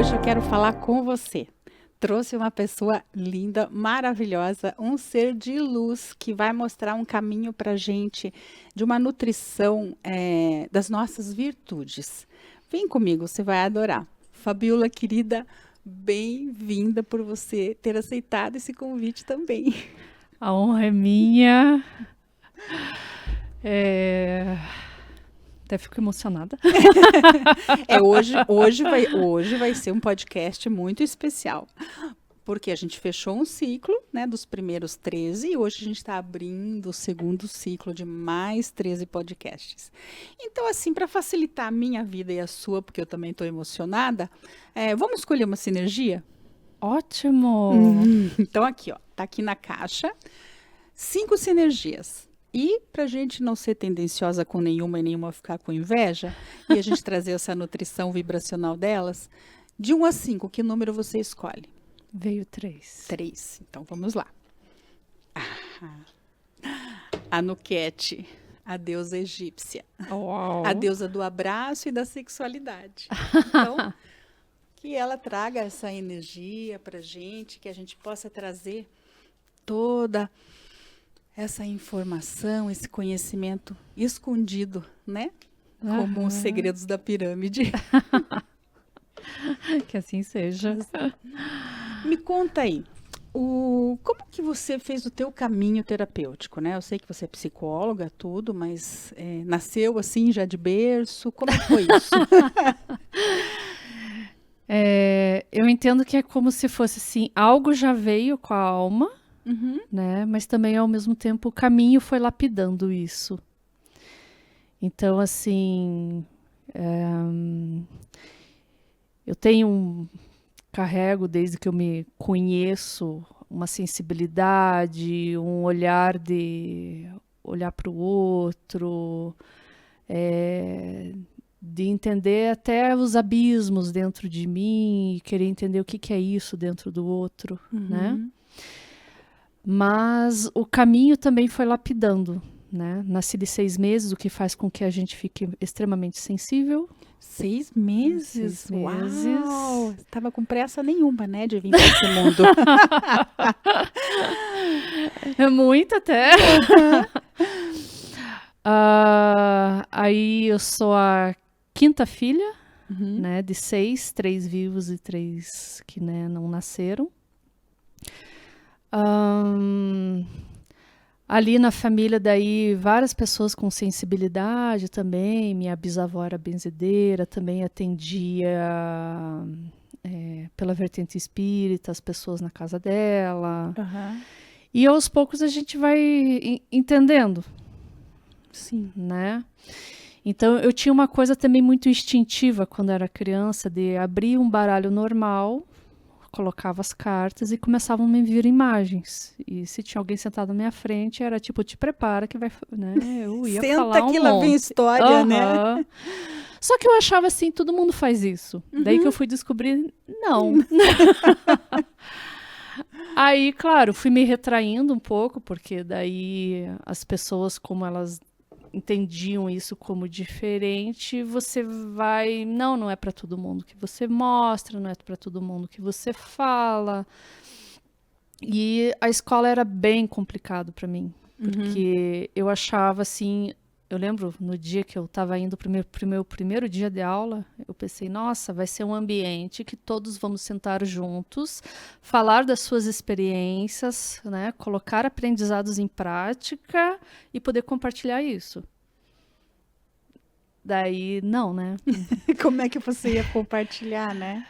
hoje eu quero falar com você. Trouxe uma pessoa linda, maravilhosa, um ser de luz que vai mostrar um caminho para gente de uma nutrição das nossas virtudes. Vem comigo, você vai adorar. Fabiola, querida, bem-vinda por você ter aceitado esse convite também. A honra é minha. Até fico emocionada. Hoje vai ser um podcast muito especial, porque a gente fechou um ciclo, né, dos primeiros 13 e hoje a gente está abrindo o segundo ciclo de mais 13 podcasts. Então, assim, para facilitar a minha vida e a sua, porque eu também estou emocionada, vamos escolher uma sinergia? Ótimo! Então, aqui, ó, tá aqui na caixa, 5 sinergias. E para a gente não ser tendenciosa com nenhuma e nenhuma ficar com inveja, e a gente trazer essa nutrição vibracional delas, de 1 a 5, que número você escolhe? Veio 3. 3. Então vamos lá. A Nuquete, a deusa egípcia, Uau. a deusa do abraço e da sexualidade. Então, que ela traga essa energia para a gente, que a gente possa trazer toda essa informação, esse conhecimento escondido, né? Como os segredos da pirâmide. Que assim seja. Me conta aí, como que você fez o teu caminho terapêutico, né? Eu sei que você é psicóloga, tudo, mas nasceu assim já de berço, como é que foi isso? Eu entendo que é como se fosse assim, algo já veio com a alma, né? Mas também ao mesmo tempo o caminho foi lapidando isso. Então, assim, eu carrego desde que eu me conheço uma sensibilidade, um olhar para o outro, de entender até os abismos dentro de mim e querer entender o que é isso dentro do outro, né? Mas o caminho também foi lapidando, né? Nasci de 6 meses, o que faz com que a gente fique extremamente sensível. 6 meses? 6 meses. Uau! Estava com pressa nenhuma, né, de vir para esse mundo. É muito até. Aí eu sou a 5ª filha, né, de 6, 3 vivos e 3 que, né, não nasceram. Ali na família, daí, várias pessoas com sensibilidade também. Minha bisavó era benzedeira, também atendia pela vertente espírita as pessoas na casa dela. E aos poucos a gente vai entendendo. Sim. Né? Então eu tinha uma coisa também muito instintiva quando era criança, de abrir um baralho normal, colocava as cartas e começavam a me vir imagens. E se tinha alguém sentado na minha frente, era tipo, te prepara que vai, né? Eu ia falar Senta que um lá monte. vem história, né? Só que eu achava assim, todo mundo faz isso. Daí que eu fui descobrir, não. Aí, claro, fui me retraindo um pouco, porque daí as pessoas, como elas entendiam isso como diferente, você vai, não é para todo mundo que você mostra, não é para todo mundo que você fala. E a escola era bem complicado para mim, porque eu achava assim, eu lembro no dia que eu estava indo para o meu primeiro dia de aula, eu pensei, nossa, vai ser um ambiente que todos vamos sentar juntos, falar das suas experiências, né, colocar aprendizados em prática e poder compartilhar isso. Daí, não, né? Como é que você ia compartilhar, né?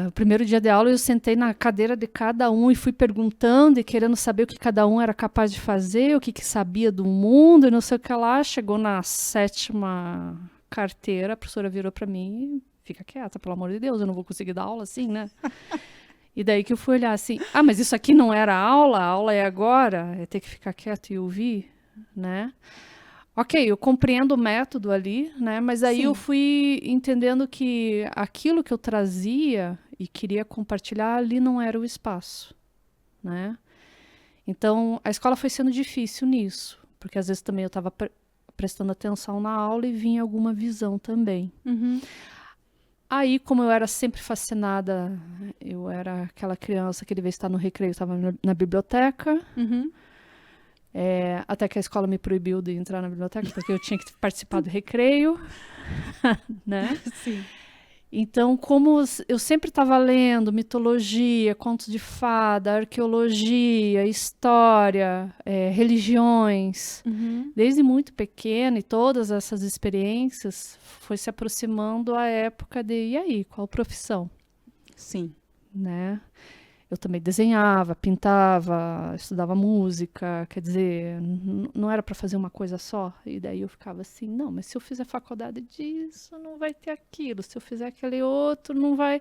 O primeiro dia de aula eu sentei na cadeira de cada um e fui perguntando e querendo saber o que cada um era capaz de fazer, o que sabia do mundo e não sei o que lá. Chegou na 7ª carteira, a professora virou para mim, fica quieta, pelo amor de Deus, eu não vou conseguir dar aula assim, né? E daí que eu fui olhar assim, mas isso aqui não era aula, a aula é agora, é ter que ficar quieto e ouvir, né? Ok, eu compreendo o método ali, né? Mas aí eu fui entendendo que aquilo que eu trazia e queria compartilhar ali não era o espaço, né? Então, a escola foi sendo difícil nisso, porque às vezes também eu estava prestando atenção na aula e vinha alguma visão também. Aí, como eu era sempre fascinada, eu era aquela criança que, de vez em estar no recreio, estava na biblioteca. Uhum. Até que a escola me proibiu de entrar na biblioteca, porque eu tinha que participar do recreio, né? Sim. Então, como eu sempre estava lendo mitologia, contos de fada, arqueologia, história, religiões, Uhum. desde muito pequena, e todas essas experiências foi se aproximando a época de, e aí, qual profissão? Sim. Né? Eu também desenhava, pintava, estudava música, quer dizer, não era para fazer uma coisa só. E daí eu ficava assim, não, mas se eu fizer faculdade disso, não vai ter aquilo. Se eu fizer aquele outro, não vai.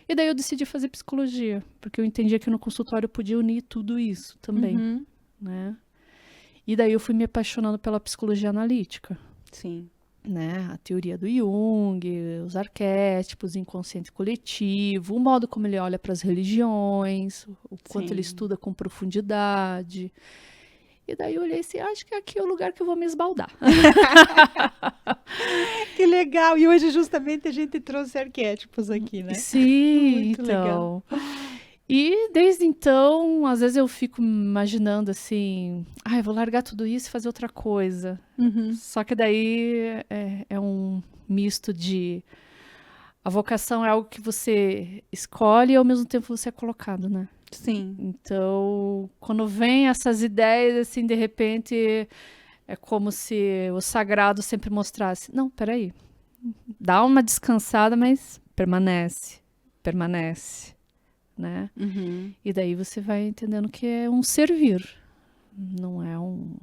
E daí eu decidi fazer psicologia, porque eu entendia que no consultório eu podia unir tudo isso também, Uhum. né? E daí eu fui me apaixonando pela psicologia analítica. Sim. Né? A teoria do Jung, os arquétipos, o inconsciente coletivo, o modo como ele olha para as religiões, o quanto ele estuda com profundidade. E daí eu olhei assim, acho que aqui é o lugar que eu vou me esbaldar. Que legal! E hoje justamente a gente trouxe arquétipos aqui, né? Sim, Muito então. legal. E desde então, às vezes eu fico imaginando assim, eu vou largar tudo isso e fazer outra coisa. Uhum. Só que daí é um misto de... A vocação é algo que você escolhe e ao mesmo tempo você é colocado, né? Sim. Então, quando vem essas ideias, assim, de repente, é como se o sagrado sempre mostrasse, não, peraí, dá uma descansada, mas permanece, né? Uhum. E daí você vai entendendo que é um servir, não é um,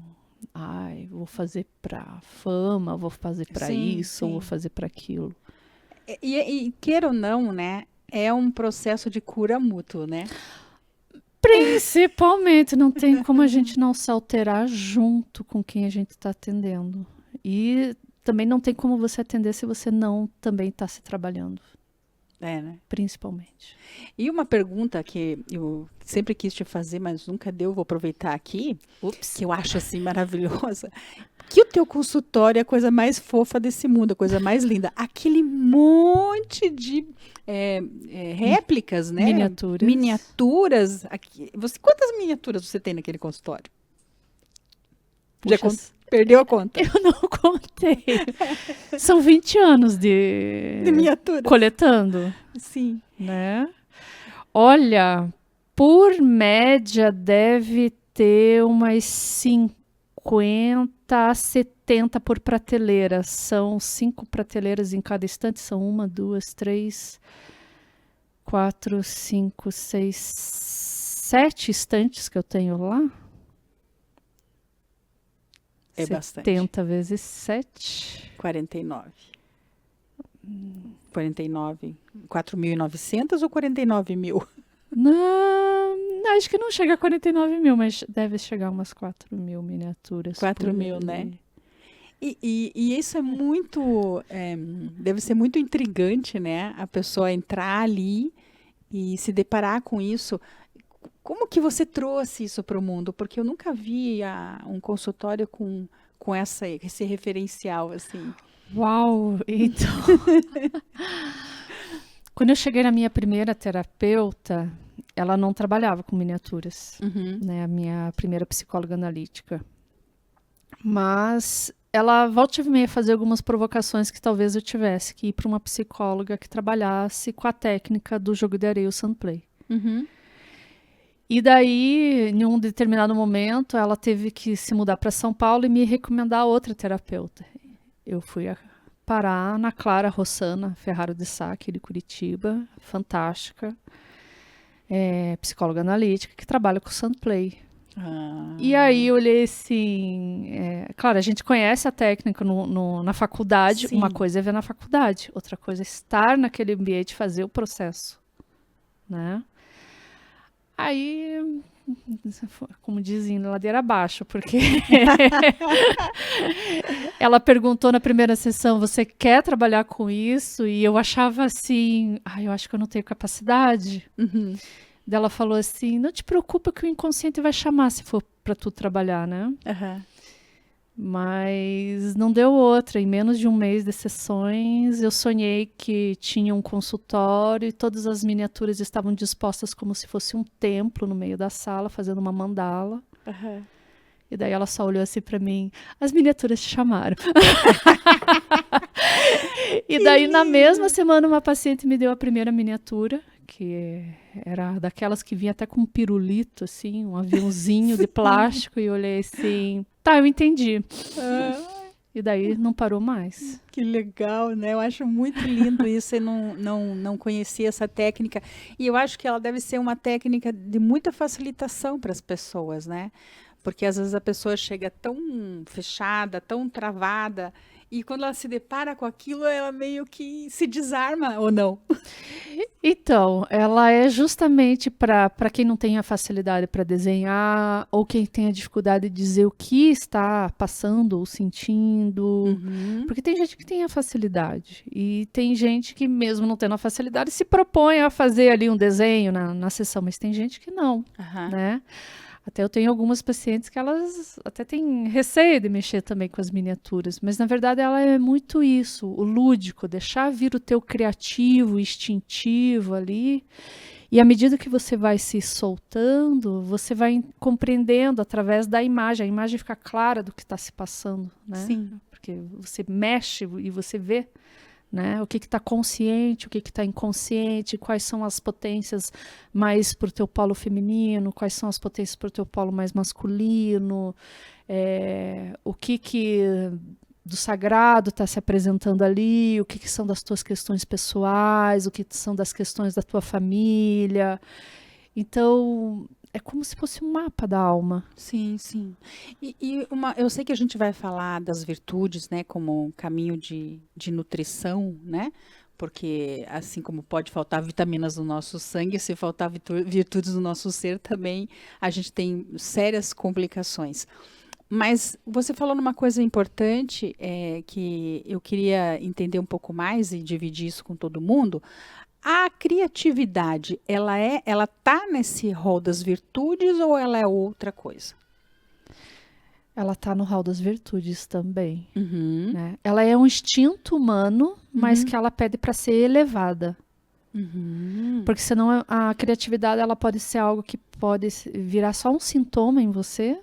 vou fazer pra fama, vou fazer pra Sim, isso, vou sim. fazer pra aquilo. E queira ou não, né? É um processo de cura mútuo, né? Principalmente, não tem como a gente não se alterar junto com quem a gente está atendendo. E também não tem como você atender se você não também está se trabalhando, É, né? principalmente. E uma pergunta que eu sempre quis te fazer, mas nunca deu, vou aproveitar aqui, Ups. que eu acho assim maravilhosa. Que o teu consultório é a coisa mais fofa desse mundo, a coisa mais linda. Aquele monte de réplicas, né? Miniaturas. Miniaturas. Quantas miniaturas você tem naquele consultório? Puxa, Perdeu a conta. eu não contei. São 20 anos de miniaturas. Coletando, Sim. né? Olha, por média deve ter umas 50 a 70 por prateleira. São 5 prateleiras em cada estante. São 1, 2, 3, 4, 5, 6, 7 estantes que eu tenho lá. É bastante. 70 vezes 7. 49. 49. 4.900 ou 49 mil? Não, acho que não chega a 49 mil, mas deve chegar umas 4 mil miniaturas. 4 mil, né? E isso é muito... deve ser muito intrigante, né? A pessoa entrar ali e se deparar com isso. Como que você trouxe isso para o mundo? Porque eu nunca vi um consultório com esse referencial, assim. Uau! Então... Quando eu cheguei na minha primeira terapeuta, ela não trabalhava com miniaturas, né? A minha primeira psicóloga analítica. Mas ela volta e meia fazer algumas provocações que talvez eu tivesse que ir para uma psicóloga que trabalhasse com a técnica do jogo de areia, o Sunplay. E daí, em um determinado momento, ela teve que se mudar para São Paulo e me recomendar outra terapeuta. Eu fui parar na Clara Rossana Ferraro de Sá, aqui de Curitiba, fantástica, psicóloga analítica, que trabalha com o Sunplay. E aí eu olhei assim, claro, a gente conhece a técnica na faculdade. Sim. Uma coisa é ver na faculdade, outra coisa é estar naquele ambiente, fazer o processo, né? Aí, como dizem, ladeira abaixo, porque ela perguntou na primeira sessão, você quer trabalhar com isso? E eu achava assim, eu acho que eu não tenho capacidade. Daí ela falou assim, não te preocupa que o inconsciente vai chamar se for para tu trabalhar, né? Mas não deu outra. Em menos de um mês de sessões, eu sonhei que tinha um consultório e todas as miniaturas estavam dispostas como se fosse um templo no meio da sala, fazendo uma mandala. Aham. E daí ela só olhou assim pra mim, as miniaturas te chamaram. E daí na mesma semana uma paciente me deu a primeira miniatura, que era daquelas que vinha até com um pirulito, assim, um aviãozinho de plástico, e eu olhei assim, tá, eu entendi. E daí não parou mais. Que legal, né? Eu acho muito lindo isso. Eu não conhecia essa técnica. E eu acho que ela deve ser uma técnica de muita facilitação para as pessoas, né? Porque às vezes a pessoa chega tão fechada, tão travada, e quando ela se depara com aquilo, ela meio que se desarma, ou não? Então, ela é justamente para quem não tem a facilidade para desenhar, ou quem tem a dificuldade de dizer o que está passando ou sentindo. Uhum. Porque tem gente que tem a facilidade, e tem gente que, mesmo não tendo a facilidade, se propõe a fazer ali um desenho na sessão, mas tem gente que não, Aham. né? Até eu tenho algumas pacientes que elas até têm receio de mexer também com as miniaturas, mas na verdade ela é muito isso, o lúdico, deixar vir o teu criativo, instintivo ali, e à medida que você vai se soltando, você vai compreendendo através da imagem, a imagem fica clara do que está se passando, né? Sim. Porque você mexe e você vê, né? O que está consciente, o que está inconsciente, quais são as potências mais para o teu polo feminino, quais são as potências para o teu polo mais masculino, o que do sagrado está se apresentando ali, o que são das tuas questões pessoais, o que são das questões da tua família. Então, é como se fosse um mapa da alma. Sim, sim. Eu sei que a gente vai falar das virtudes, né, como um caminho de nutrição, né? Porque assim como pode faltar vitaminas no nosso sangue, se faltar virtudes no nosso ser também, a gente tem sérias complicações. Mas você falou numa coisa importante, que eu queria entender um pouco mais e dividir isso com todo mundo. A criatividade, ela tá nesse rol das virtudes ou ela é outra coisa? Ela está no hall das virtudes também. Uhum, Né? Ela é um instinto humano, mas uhum, que ela pede para ser elevada. uhum. Porque senão a criatividade ela pode ser algo que pode virar só um sintoma em você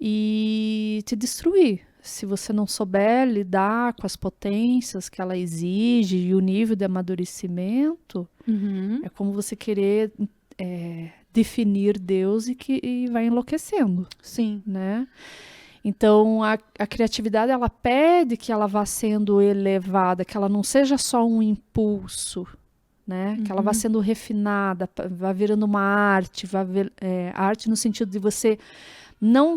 e te destruir. Se você não souber lidar com as potências que ela exige e o nível de amadurecimento, Uhum. é como você querer definir Deus e vai enlouquecendo, Sim. né? Então, a criatividade, ela pede que ela vá sendo elevada, que ela não seja só um impulso, né? Que ela vá sendo refinada, vá virando uma arte, arte no sentido de você não...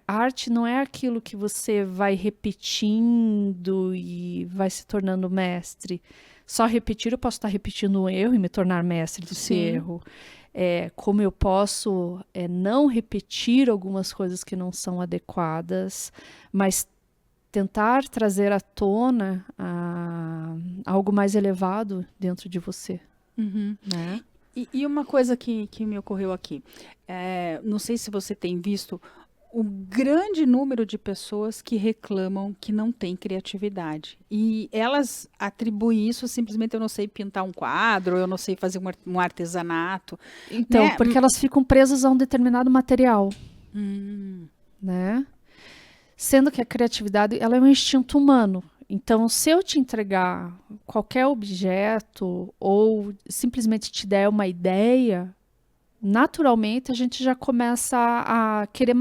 arte não é aquilo que você vai repetindo e vai se tornando mestre. Só repetir, eu posso estar repetindo um erro e me tornar mestre desse Sim. erro. Como eu posso não repetir algumas coisas que não são adequadas, mas tentar trazer à tona algo mais elevado dentro de você. Uhum. Né? E uma coisa que me ocorreu aqui, não sei se você tem visto o grande número de pessoas que reclamam que não tem criatividade. E elas atribuem isso simplesmente, eu não sei pintar um quadro, eu não sei fazer um artesanato. Então, Né? porque elas ficam presas a um determinado material, né? Sendo que a criatividade, ela é um instinto humano. Então, se eu te entregar qualquer objeto ou simplesmente te der uma ideia, naturalmente a gente já começa a querer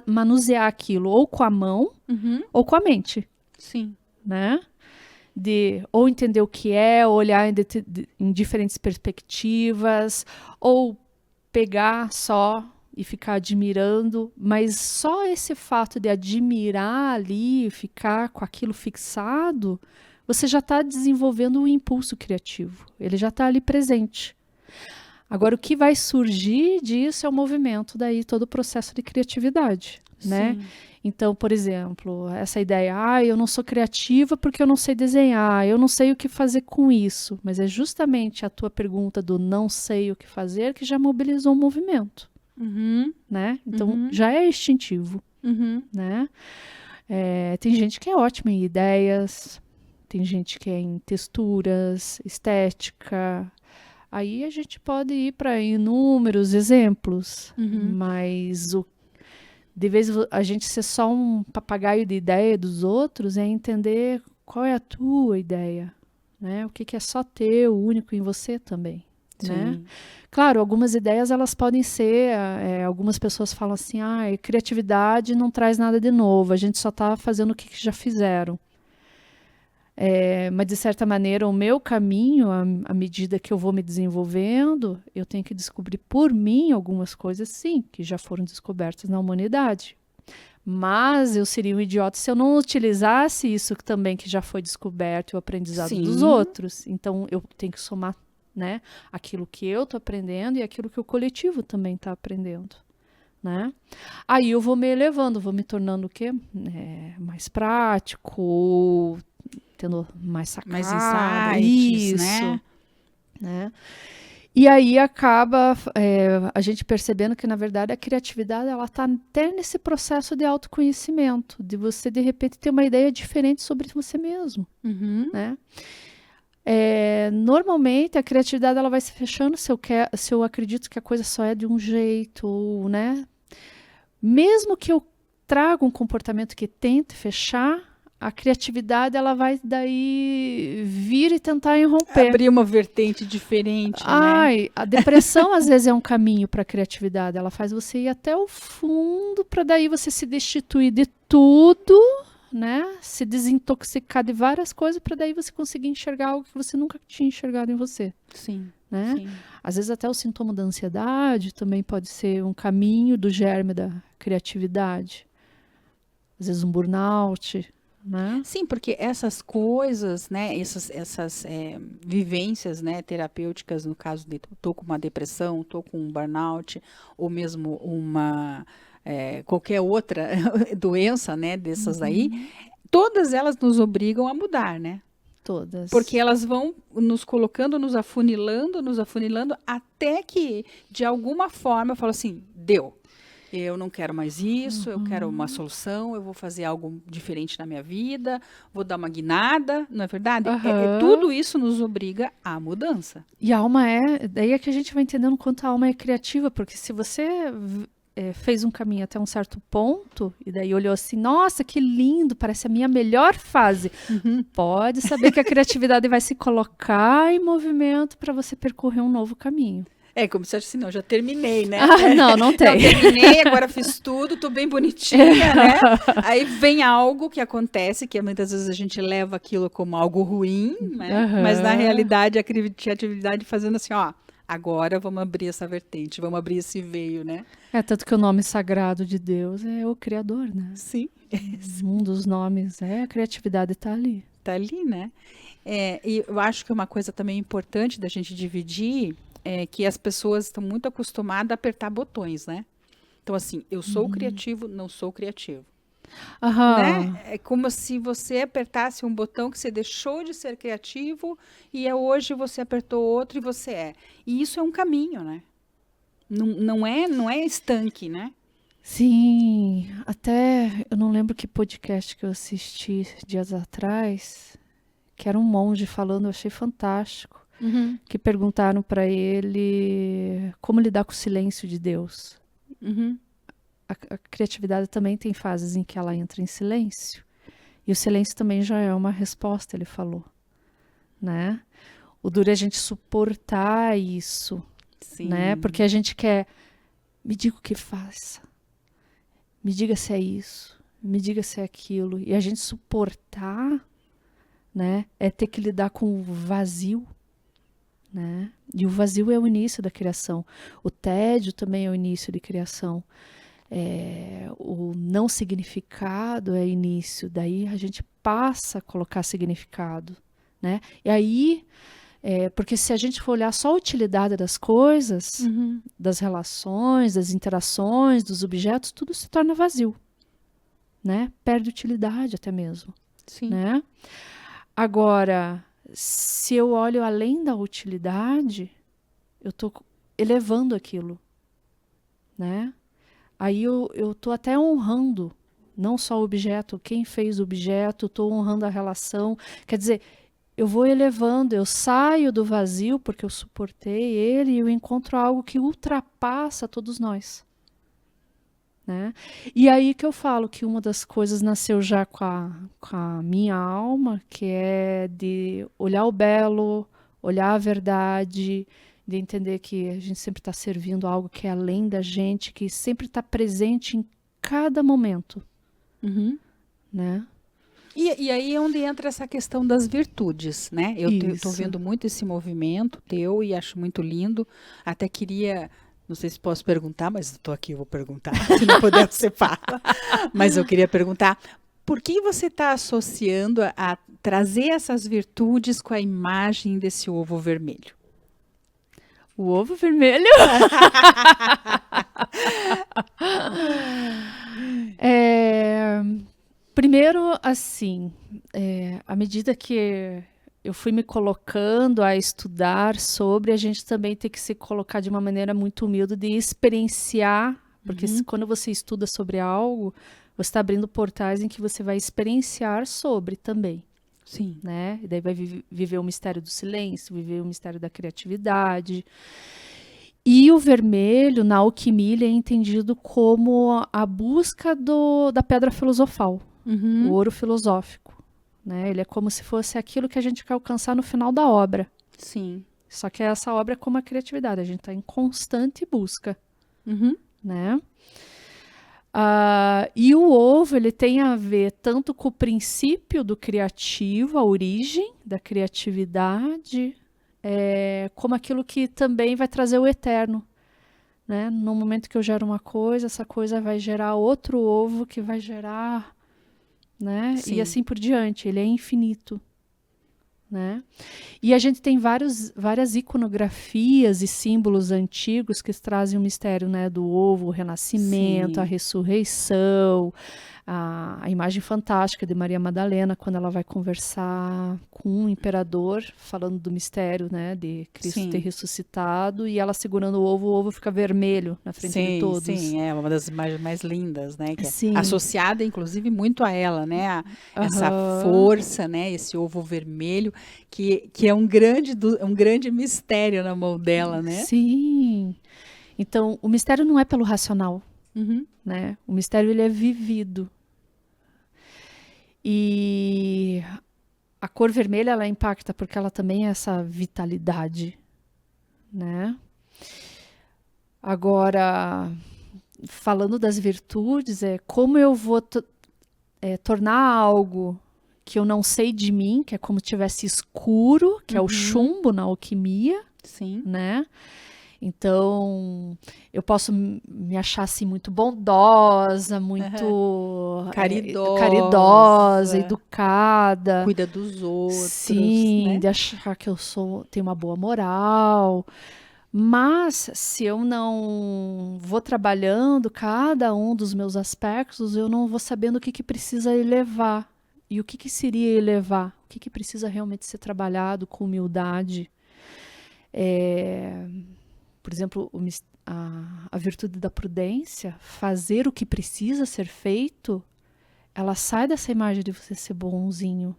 manusear aquilo ou com a mão ou com a mente, Sim. né? De ou entender o que é, ou olhar em diferentes perspectivas, ou pegar só e ficar admirando, mas só esse fato de admirar ali, ficar com aquilo fixado, você já está desenvolvendo um impulso criativo, ele já está ali presente. Agora, o que vai surgir disso é o movimento, daí todo o processo de criatividade, né? Sim. Então, por exemplo, essa ideia, eu não sou criativa porque eu não sei desenhar, eu não sei o que fazer com isso, mas é justamente a tua pergunta do não sei o que fazer que já mobilizou o movimento, né? Então, já é instintivo. né? Tem gente que é ótima em ideias, tem gente que é em texturas, estética. Aí a gente pode ir para inúmeros exemplos, mas de vez a gente ser só um papagaio de ideia dos outros é entender qual é a tua ideia, né? O que é só teu, único em você também, né? Sim. Claro, algumas ideias elas podem ser, algumas pessoas falam assim, criatividade não traz nada de novo, a gente só está fazendo o que já fizeram. Mas de certa maneira o meu caminho, à medida que eu vou me desenvolvendo, eu tenho que descobrir por mim algumas coisas, sim, que já foram descobertas na humanidade. Mas eu seria um idiota se eu não utilizasse isso também que já foi descoberto, o aprendizado dos outros. Então eu tenho que somar, né, aquilo que eu estou aprendendo e aquilo que o coletivo também está aprendendo, né? Aí eu vou me elevando, vou me tornando o quê? Mais prático, tendo mais sacada, Mais insights, isso, né? E aí acaba a gente percebendo que, na verdade, a criatividade ela está até nesse processo de autoconhecimento, de você, de repente, ter uma ideia diferente sobre você mesmo, né? Normalmente, a criatividade ela vai se fechando se eu acredito que a coisa só é de um jeito, né? Mesmo que eu traga um comportamento que tente fechar, a criatividade ela vai daí vir e tentar irromper. Abrir uma vertente diferente, né? A depressão às vezes é um caminho para a criatividade. Ela faz você ir até o fundo para daí você se destituir de tudo, né? Se desintoxicar de várias coisas para daí você conseguir enxergar algo que você nunca tinha enxergado em você. Sim. Né? Sim. Às vezes até o sintoma da ansiedade também pode ser um caminho do germe da criatividade. Às vezes um burnout, né? Sim, porque essas coisas, né, essas vivências, né, terapêuticas, no caso de tô com uma depressão, tô com um burnout, ou mesmo uma qualquer outra doença, né, dessas aí, todas elas nos obrigam a mudar, né? Todas. Porque elas vão nos colocando, nos afunilando, até que, de alguma forma, eu falo assim, deu. Eu não quero mais isso, eu quero uma solução, eu vou fazer algo diferente na minha vida, vou dar uma guinada, não é verdade? Tudo isso nos obriga à mudança. E a alma daí é que a gente vai entendendo quanto a alma é criativa, porque se você fez um caminho até um certo ponto, e daí olhou assim, nossa, que lindo, parece a minha melhor fase. Pode saber que a criatividade vai se colocar em movimento para você percorrer um novo caminho. Como se assim, não, já terminei, né? Não tem. Não, terminei, agora fiz tudo, tô bem bonitinha, né? Aí vem algo que acontece, que muitas vezes a gente leva aquilo como algo ruim, né? Mas na realidade a criatividade fazendo assim, ó, agora vamos abrir essa vertente, vamos abrir esse veio, né? Tanto que o nome sagrado de Deus é o Criador, né? Sim. Um dos nomes a criatividade tá ali. Tá ali, né? E eu acho que uma coisa também importante da gente dividir é que as pessoas estão muito acostumadas a apertar botões, né? Então, assim, eu sou criativo, não sou criativo. Né? É como se você apertasse um botão que você deixou de ser criativo e hoje você apertou outro e você é. E isso é um caminho, né? Não é estanque, né? Sim, até eu não lembro que podcast que eu assisti dias atrás, que era um monge falando, eu achei fantástico. Que perguntaram para ele como lidar com o silêncio de Deus. A criatividade também tem fases em que ela entra em silêncio. E o silêncio também já é uma resposta, ele falou. Né? O duro é a gente suportar isso. Sim. Né? Porque a gente quer, me diga o que faça. Me diga se é isso. Me diga se é aquilo. E a gente suportar, né? É ter que lidar com o vazio. Né? E o vazio é o início da criação. O tédio também é o início de criação. O não significado é início. Daí a gente passa a colocar significado. Né? E aí, porque se a gente for olhar só a utilidade das coisas, das relações, das interações, dos objetos, tudo se torna vazio. Né? Perde utilidade até mesmo. Sim. Né? Agora, se eu olho além da utilidade, eu estou elevando aquilo, né? Aí eu estou até honrando não só o objeto, quem fez o objeto, estou honrando a relação. Quer dizer, eu vou elevando, eu saio do vazio porque eu suportei ele e eu encontro algo que ultrapassa todos nós. Né? E aí que eu falo que uma das coisas nasceu já com a minha alma, que é de olhar o belo, olhar a verdade, de entender que a gente sempre está servindo algo que é além da gente, que sempre está presente em cada momento. Uhum. Né? E aí é onde entra essa questão das virtudes, né? Eu estou vendo muito esse movimento teu e acho muito lindo. Até queria, não sei se posso perguntar, mas estou aqui, eu vou perguntar. Se não puder, você fala. Mas eu queria perguntar, por que você está associando a trazer essas virtudes com a imagem desse ovo vermelho? O ovo vermelho? Primeiro, assim, à medida que eu fui me colocando a estudar sobre, a gente também tem que se colocar de uma maneira muito humilde de experienciar, porque quando você estuda sobre algo, você está abrindo portais em que você vai experienciar sobre também. Sim. Né? E daí vai viver o mistério do silêncio, viver o mistério da criatividade. E o vermelho, na alquimia, ele é entendido como a busca da pedra filosofal, o ouro filosófico. Né? Ele é como se fosse aquilo que a gente quer alcançar no final da obra. Sim. Só que essa obra é como a criatividade, a gente está em constante busca. Né? E o ovo, ele tem a ver tanto com o princípio do criativo, a origem da criatividade, como aquilo que também vai trazer o eterno. Né? No momento que eu gero uma coisa, essa coisa vai gerar outro ovo que vai gerar, né? E assim por diante, ele é infinito. Né? E a gente tem várias iconografias e símbolos antigos que trazem o mistério, né, do ovo, o renascimento, a ressurreição, a imagem fantástica de Maria Madalena quando ela vai conversar com o imperador, falando do mistério, né, de Cristo ter ressuscitado, e ela segurando o ovo fica vermelho na frente de todos. Sim, é uma das imagens mais lindas, né, que é associada inclusive muito a ela, né, essa força, né, esse ovo vermelho, que é um grande mistério na mão dela, né? Sim. Então, o mistério não é pelo racional, né? O mistério, ele é vivido. E a cor vermelha, ela impacta porque ela também é essa vitalidade, né? Agora, falando das virtudes, como eu vou tornar algo que eu não sei de mim, que é como se tivesse escuro, que é o chumbo na alquimia, né? Então, eu posso me achar assim muito bondosa, muito caridosa, educada. Cuida dos outros, sim, né? De achar que eu tenho uma boa moral. Mas, se eu não vou trabalhando cada um dos meus aspectos, eu não vou sabendo o que precisa elevar. E o que seria elevar? O que precisa realmente ser trabalhado com humildade? Por exemplo, a virtude da prudência, fazer o que precisa ser feito, ela sai dessa imagem de você ser bonzinho.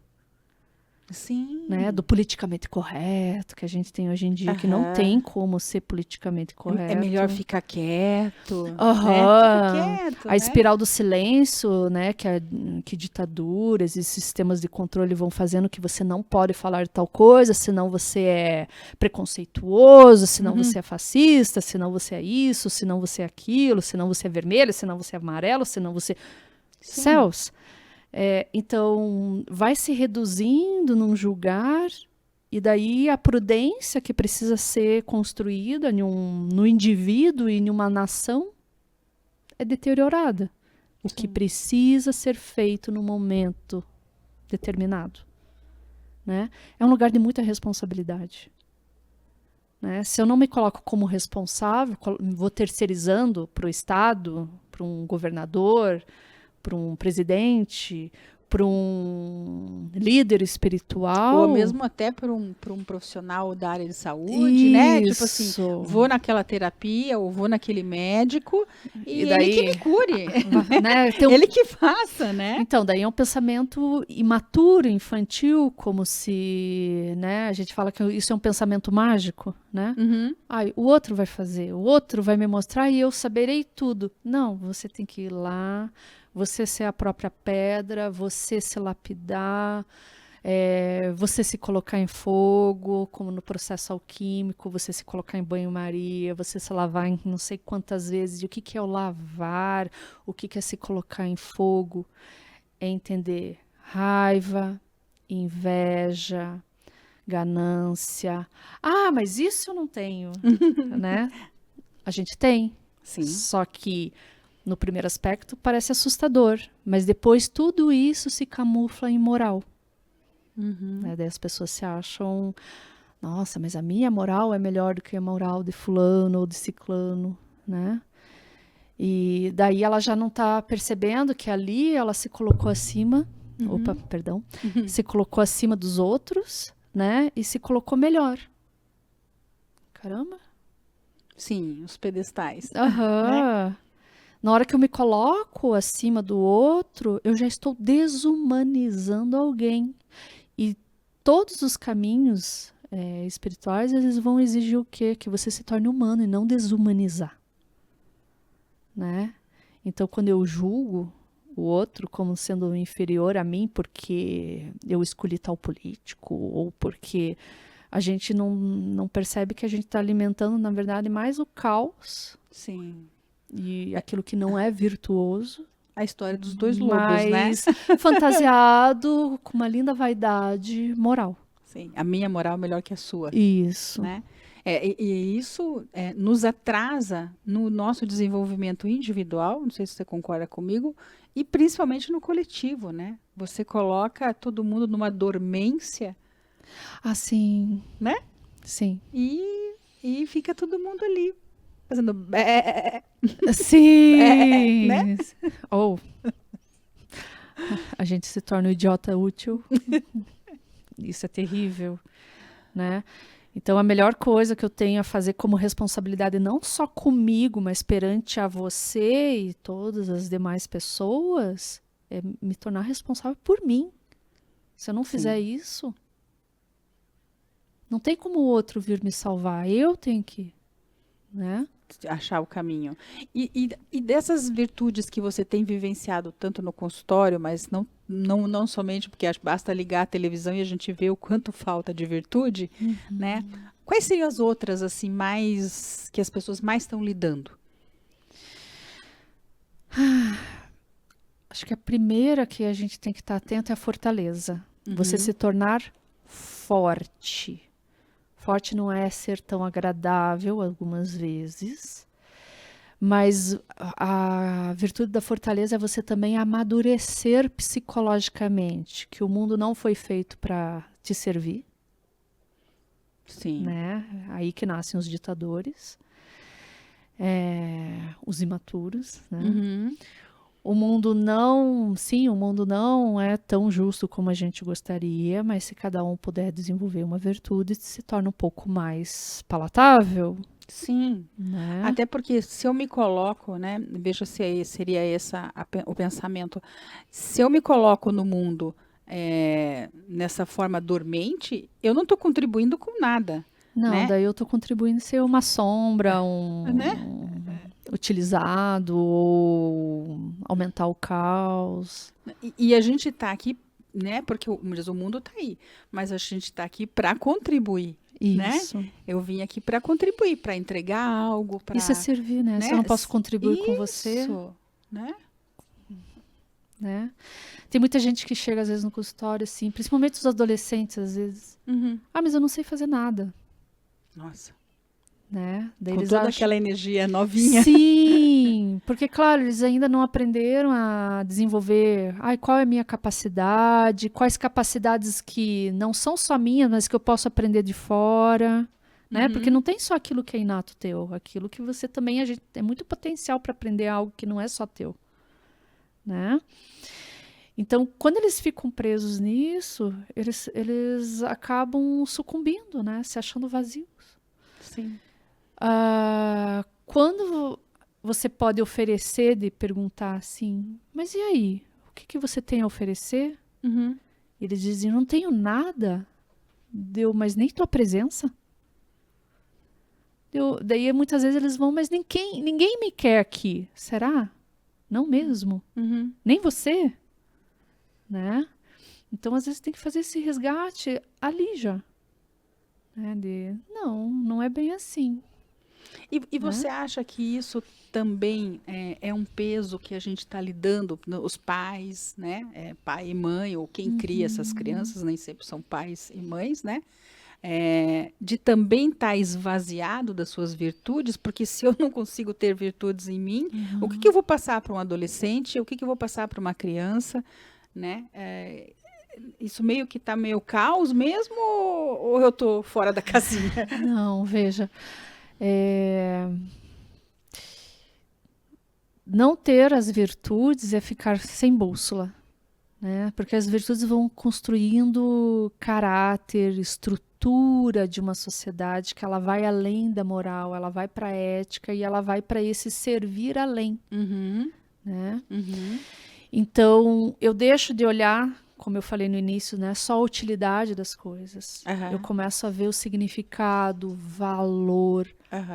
Sim. Né? Do politicamente correto que a gente tem hoje em dia, que não tem como ser politicamente correto. É melhor ficar quieto. Né? Fica quieto, a espiral do silêncio, né? Que ditaduras e sistemas de controle vão fazendo, que você não pode falar tal coisa, senão você é preconceituoso, senão você é fascista, senão você é isso, senão você é aquilo, senão você é vermelho, senão você é amarelo, senão você... Céus! Então, vai se reduzindo num julgar, e daí a prudência que precisa ser construída no indivíduo e em uma nação é deteriorada. O que precisa ser feito no momento determinado. Né? É um lugar de muita responsabilidade. Né? Se eu não me coloco como responsável, vou terceirizando para o Estado, para um governador, para um presidente, para um líder espiritual. Ou mesmo até para um profissional da área de saúde, né? Tipo assim, Isso. vou naquela terapia ou vou naquele médico e daí, ele que me cure, né? ele que faça, né? Então, daí é um pensamento imaturo, infantil, como se, né? A gente fala que isso é um pensamento mágico, né? Uhum. Ai, o outro vai fazer, o outro vai me mostrar e eu saberei tudo. Não, você tem que ir lá, você ser a própria pedra, você se lapidar, você se colocar em fogo, como no processo alquímico, você se colocar em banho-maria, você se lavar em não sei quantas vezes. E o que que é o lavar? O que que é se colocar em fogo? É entender raiva, inveja, ganância. Ah, mas isso eu não tenho, né? A gente tem. Sim. Só que no primeiro aspecto parece assustador, mas depois tudo isso se camufla em moral. Uhum. Né? Daí as pessoas se acham, nossa, mas a minha moral é melhor do que a moral de fulano ou de ciclano, né? E daí ela já não está percebendo que ali ela se colocou acima, se colocou acima dos outros, né? E se colocou melhor. Caramba. Sim, os pedestais. Aham. Né? Na hora que eu me coloco acima do outro, eu já estou desumanizando alguém. E todos os caminhos espirituais, eles vão exigir o quê? Que você se torne humano e não desumanizar. Né? Então, quando eu julgo o outro como sendo inferior a mim porque eu escolhi tal político ou porque a gente não percebe que a gente está alimentando, na verdade, mais o caos. Sim. E aquilo que não é virtuoso. A história dos dois lobos, né? Mas fantasiado com uma linda vaidade moral. Sim, a minha moral é melhor que a sua. Isso. Né? E isso nos atrasa no nosso desenvolvimento individual, não sei se você concorda comigo, e principalmente no coletivo, né? Você coloca todo mundo numa dormência. Assim. Né? Sim. E fica todo mundo ali, fazendo sim, né? Ou a gente se torna um idiota útil. Isso é terrível, né? Então a melhor coisa que eu tenho a fazer como responsabilidade, não só comigo, mas perante a você e todas as demais pessoas, é me tornar responsável por mim. Se eu não fizer isso, não tem como o outro vir me salvar. Eu tenho que, né? Achar o caminho. E dessas virtudes que você tem vivenciado tanto no consultório, mas não somente porque basta ligar a televisão e a gente vê o quanto falta de virtude, né? Quais seriam as outras, assim, mais que as pessoas mais estão lidando? Acho que a primeira que a gente tem que estar atento é a fortaleza. Você se tornar forte. Forte não é ser tão agradável algumas vezes, mas a virtude da fortaleza é você também amadurecer psicologicamente, que o mundo não foi feito para te servir. Sim. Né? Aí que nascem os ditadores, os imaturos, né? O mundo não é tão justo como a gente gostaria, mas se cada um puder desenvolver uma virtude, se torna um pouco mais palatável. Sim, né? Até porque se eu me coloco, né, veja se seria o pensamento, se eu me coloco no mundo nessa forma dormente, eu não estou contribuindo com nada. Não, né? Daí eu estou contribuindo a ser uma sombra, utilizado, ou aumentar o caos. E a gente está aqui, né? Porque o mundo está aí, mas a gente está aqui para contribuir. Isso. Né? Eu vim aqui para contribuir, para entregar algo. Isso é servir, né? Se eu não posso contribuir com você. Né? Tem muita gente que chega às vezes no consultório, assim, principalmente os adolescentes, às vezes. Ah, mas eu não sei fazer nada. Nossa. Né? Daí com eles toda aquela energia novinha. Sim, porque, claro, eles ainda não aprenderam a desenvolver qual é a minha capacidade, quais capacidades que não são só minhas, mas que eu posso aprender de fora, né? Porque não tem só aquilo que é inato teu, aquilo que você também, é muito potencial para aprender algo que não é só teu, né? Então, quando eles ficam presos nisso, eles acabam sucumbindo, né? Se achando vazios. Sim. Quando você pode oferecer, de perguntar assim, mas e aí? O que você tem a oferecer? Uhum. Eles dizem, não tenho nada. Mas nem tua presença. Daí muitas vezes eles vão, mas ninguém me quer aqui. Será? Não mesmo? Uhum. Nem você? Né? Então, às vezes, tem que fazer esse resgate ali já. Né? Não é bem assim. E você acha que isso também é um peso que a gente está lidando, os pais, né? Pai e mãe, ou quem cria essas crianças, nem sempre são pais e mães, né? De também estar esvaziado das suas virtudes, porque se eu não consigo ter virtudes em mim, o que eu vou passar para um adolescente, o que eu vou passar para uma criança, né? Isso meio que está meio caos mesmo, ou eu estou fora da casinha? Não, veja. Não ter as virtudes é ficar sem bússola, né? Porque as virtudes vão construindo caráter, estrutura de uma sociedade que ela vai além da moral, ela vai para a ética e ela vai para esse servir além, né? Então, eu deixo de olhar, como eu falei no início, né, só a utilidade das coisas. Eu começo a ver o significado, valor,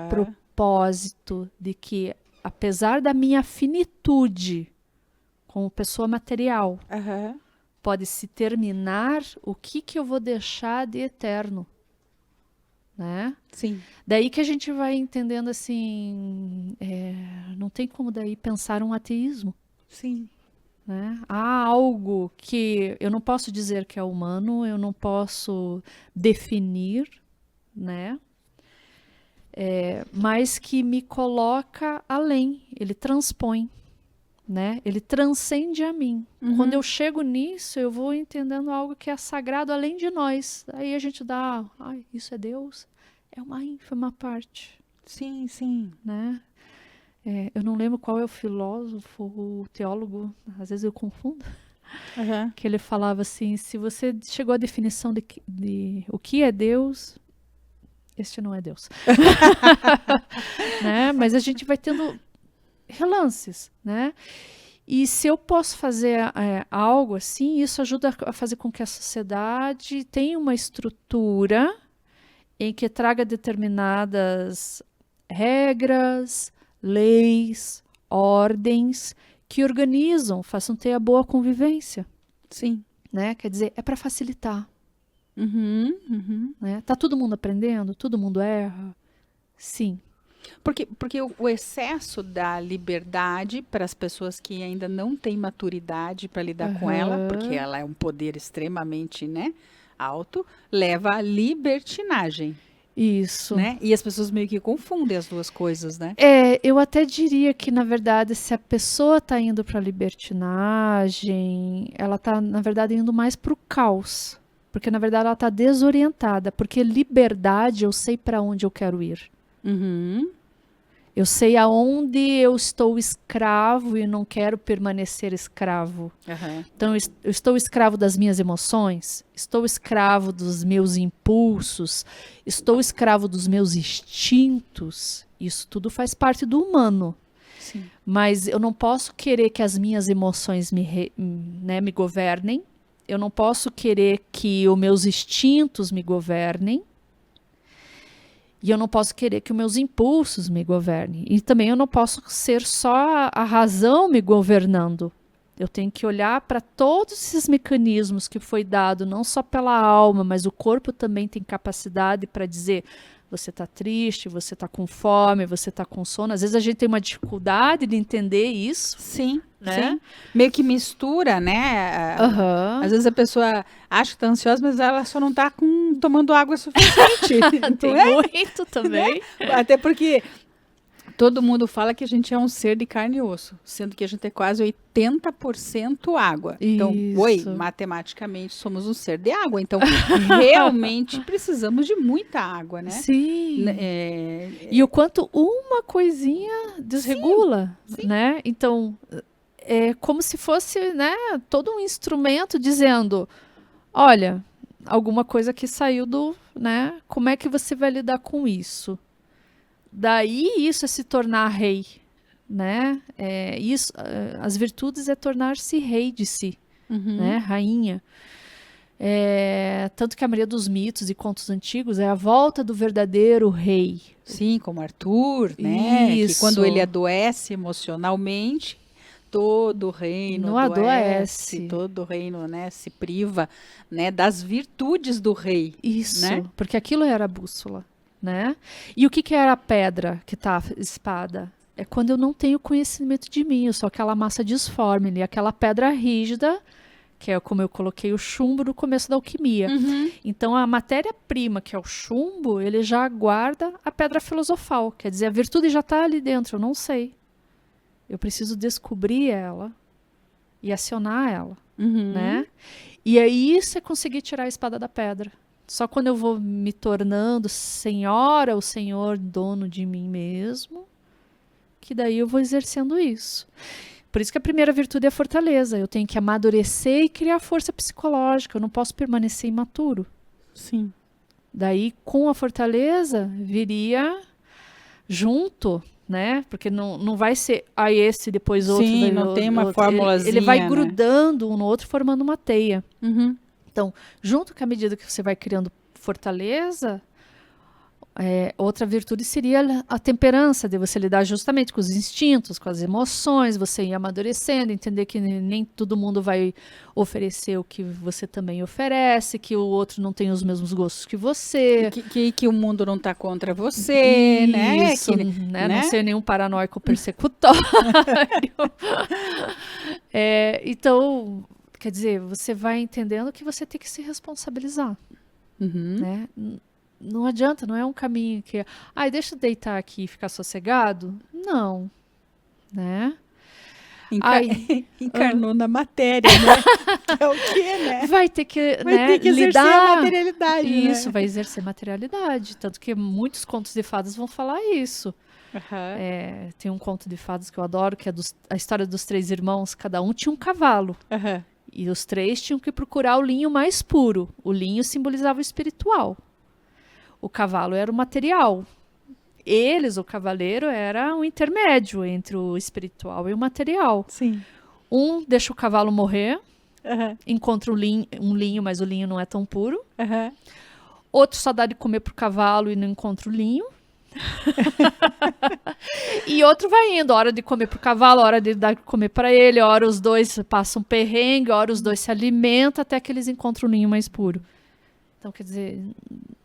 propósito de que, apesar da minha finitude como pessoa material, pode se terminar o que eu vou deixar de eterno, né? Sim. Daí que a gente vai entendendo assim, não tem como daí pensar um ateísmo. Sim. Né? Há algo que eu não posso dizer que é humano, eu não posso definir, né? Mas que me coloca além, ele transpõe, né? Ele transcende a mim. Quando eu chego nisso, eu vou entendendo algo que é sagrado além de nós. Aí a gente dá, isso é Deus? É uma ínfima parte. Sim, sim. Né? Eu não lembro qual é o filósofo, o teólogo, às vezes eu confundo, que ele falava assim, se você chegou à definição de o que é Deus, este não é Deus. Né? Mas a gente vai tendo relances, né? E se eu posso fazer algo assim, isso ajuda a fazer com que a sociedade tenha uma estrutura em que traga determinadas regras, leis, ordens que organizam, façam ter a boa convivência. Sim. Né? Quer dizer, é para facilitar. Né? Tá todo mundo aprendendo? Todo mundo erra? Sim. Porque o excesso da liberdade para as pessoas que ainda não têm maturidade para lidar com ela, porque ela é um poder extremamente, né, alto, leva à libertinagem. Isso. Né? E as pessoas meio que confundem as duas coisas, né? Eu até diria que, na verdade, se a pessoa está indo para a libertinagem, ela está, na verdade, indo mais para o caos. Porque, na verdade, ela está desorientada. Porque liberdade, eu sei para onde eu quero ir. Eu sei aonde eu estou escravo e não quero permanecer escravo. Então, eu estou escravo das minhas emoções, estou escravo dos meus impulsos, estou escravo dos meus instintos. Isso tudo faz parte do humano. Sim. Mas eu não posso querer que as minhas emoções me governem. Eu não posso querer que os meus instintos me governem. E eu não posso querer que os meus impulsos me governem. E também eu não posso ser só a razão me governando. Eu tenho que olhar para todos esses mecanismos que foi dado, não só pela alma, mas o corpo também tem capacidade para dizer, você está triste, você está com fome, você está com sono. Às vezes a gente tem uma dificuldade de entender isso. Sim, né? Sim. Meio que mistura, né? Às vezes a pessoa acha que está ansiosa, mas ela só não está tomando água suficiente. Tem muito também. Né? Até porque todo mundo fala que a gente é um ser de carne e osso, sendo que a gente é quase 80% água. Então, matematicamente, somos um ser de água. Então, realmente precisamos de muita água, né? Sim. E o quanto uma coisinha desregula, sim. né? Então, é como se fosse, né, todo um instrumento dizendo, olha, alguma coisa que saiu do, né, como é que você vai lidar com isso? Daí isso é se tornar rei, né? As virtudes é tornar-se rei de si, né? Rainha. Tanto que a maioria dos mitos e contos antigos é a volta do verdadeiro rei. Sim, como Arthur, né? Que Isso. quando ele adoece emocionalmente, todo o reino Não adoece. todo o reino, né, se priva, né, das virtudes do rei. Isso, né? porque aquilo era a bússola, né? E o que que era a pedra que tá a espada? É quando eu não tenho conhecimento de mim, eu sou aquela massa disforme ali, aquela pedra rígida, que é como eu coloquei o chumbo no começo da alquimia. Então a matéria-prima, que é o chumbo, ele já guarda a pedra filosofal, quer dizer, a virtude já está ali dentro, eu não sei. Eu preciso descobrir ela e acionar ela, né? E aí isso é conseguir tirar a espada da pedra. Só quando eu vou me tornando senhora ou senhor, dono de mim mesmo, que daí eu vou exercendo isso. Por isso que a primeira virtude é a fortaleza. Eu tenho que amadurecer e criar força psicológica. Eu não posso permanecer imaturo. Sim. Daí, com a fortaleza, viria junto, né? Porque não vai ser esse, depois outro. Sim, não tem uma formulazinha. Ele vai né? grudando um no outro, formando uma teia. Então, junto com a medida que você vai criando fortaleza, outra virtude seria a temperança, de você lidar justamente com os instintos, com as emoções, você ir amadurecendo, entender que nem todo mundo vai oferecer o que você também oferece, que o outro não tem os mesmos gostos que você. Que o mundo não está contra você, né? Isso, Que, né? Não ser nenhum paranoico persecutório. Então, quer dizer, você vai entendendo que você tem que se responsabilizar, né? Não adianta, não é um caminho que... deixa eu deitar aqui e ficar sossegado. Não, né? Encarnou na matéria, né? Que é o quê, né? Vai ter que, ter que exercer a materialidade. Isso, né? vai exercer materialidade. Tanto que muitos contos de fadas vão falar isso. Tem um conto de fadas que eu adoro, que é a história dos 3 irmãos. Cada um tinha um cavalo. E os 3 tinham que procurar o linho mais puro. O linho simbolizava o espiritual. O cavalo era o material. O cavaleiro, era um intermédio entre o espiritual e o material. Sim. Um deixa o cavalo morrer, encontra um linho, mas o linho não é tão puro. Outro só dá de comer pro cavalo e não encontra o linho. E outro vai indo, hora de comer pro cavalo, hora de dar de comer para ele, hora os dois passam perrengue, hora os dois se alimentam até que eles encontram o linho mais puro. Então, quer dizer,